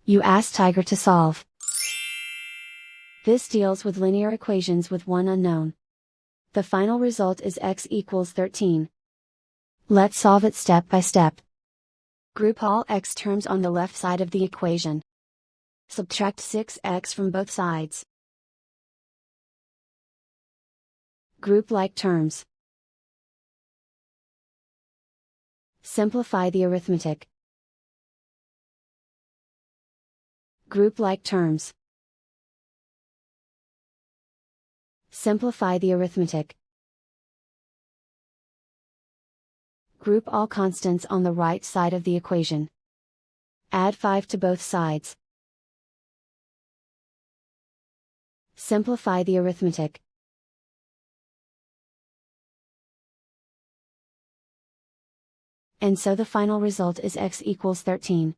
You ask Tiger to solve. This deals with linear equations with one unknown. The final result is x equals 13. Let's solve it step by step. Group all x terms on the left side of the equation. Subtract 6x from both sides. Group like terms. Simplify the arithmetic. Group like terms. Simplify the arithmetic. Group all constants on the right side of the equation. Add 5 to both sides. Simplify the arithmetic. And so the final result is x equals 13.